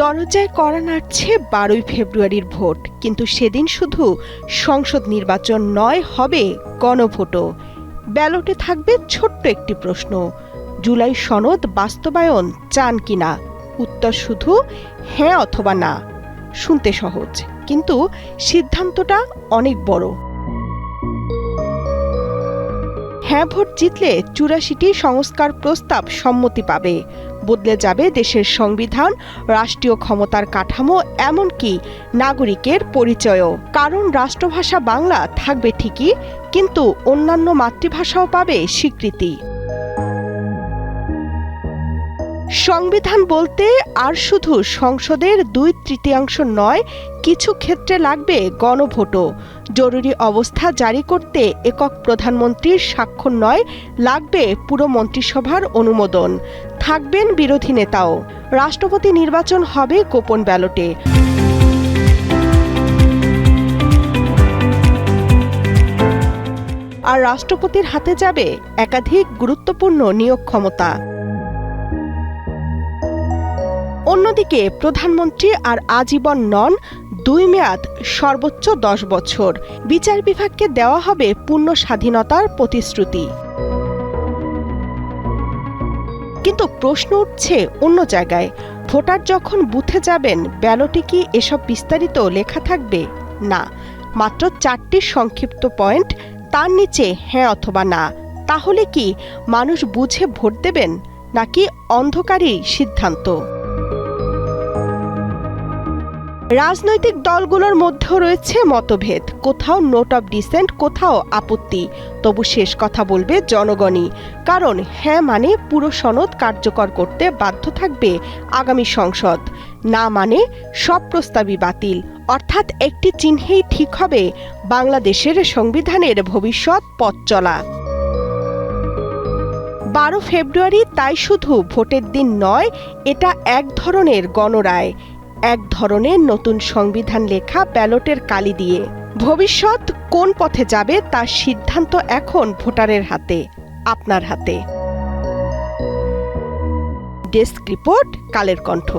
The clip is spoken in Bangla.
দরজায় কড়া নাড়ছে 12ই ফেব্রুয়ারির ভোট, কিন্তু সেদিন শুধু সংসদ নির্বাচন নয়, হবে গণভোটও। ব্যালটে থাকবে ছোট্ট একটি প্রশ্ন: জুলাই সনদ বাস্তবায়ন চান কিনা? উত্তর শুধু হ্যাঁ অথবা না। শুনতে সহজ, কিন্তু সিদ্ধান্তটা অনেক বড়। হ্যাঁ ভোট জিতলে ৮৪টি সংস্কার প্রস্তাব সম্মতি পাবে, বদলে যাবে দেশের সংবিধান, রাষ্ট্রীয় ক্ষমতার কাঠামো, এমনকি নাগরিকের পরিচয়ও। কারণ রাষ্ট্রভাষা বাংলা থাকবে ঠিকই, কিন্তু অন্যান্য মাতৃভাষাও পাবে স্বীকৃতি। সংবিধান বলতে আর শুধু সংসদের ২/৩ নয়, কিছু ক্ষেত্রে লাগবে গণভোটও। জরুরি অবস্থা জারি করতে একক প্রধানমন্ত্রীর স্বাক্ষর নয়, লাগবে পুরো মন্ত্রিসভার অনুমোদন। থাকবেন বিরোধী নেতাও। রাষ্ট্রপতি নির্বাচন হবে গোপন ব্যালটে। আর রাষ্ট্রপতির হাতে যাবে একাধিক গুরুত্বপূর্ণ নিয়োগ ক্ষমতা। অন্যদিকে প্রধানমন্ত্রী আর আজীবন নন, ২ মেয়াদ, সর্বোচ্চ ১০ বছর। বিচার বিভাগকে দেওয়া হবে পূর্ণ স্বাধীনতার প্রতিশ্রুতি। কিন্তু প্রশ্ন উঠছে অন্য জায়গায়। ভোটার যখন বুথে যাবেন, ব্যালটে কি এসব বিস্তারিত লেখা থাকবে? না, মাত্র ৪টি সংক্ষিপ্ত পয়েন্ট, তার নিচে হ্যাঁ অথবা না। তাহলে কি মানুষ বুঝে ভোট দেবেন, নাকি অন্ধকারী সিদ্ধান্ত? রাজনৈতিক দলগুলোর মধ্যেও রয়েছে মতভেদ। কোথাও নোট অব ডিসেন্ট, কোথাও আপত্তি। তবু শেষ কথা বলবে জনগণই। কারণ হ্যাঁ মানে পুরো সনদ কার্যকর করতে বাধ্য থাকবে আগামী সংসদ। না মানে সব প্রস্তাবই বাতিল। অর্থাৎ একটি চিহ্নেই ঠিক হবে বাংলাদেশের সংবিধানের ভবিষ্যৎ পথ চলা। ১২ ফেব্রুয়ারি তাই শুধু ভোটের দিন নয়, এটা এক ধরনের গণরায়, এক ধরনের নতুন সংবিধান লেখা ব্যালটের কালি দিয়ে। ভবিষ্যৎ কোন পথে যাবে তার সিদ্ধান্ত এখন ভোটারের হাতে, আপনার হাতে। Desk report, Kaler Kantho.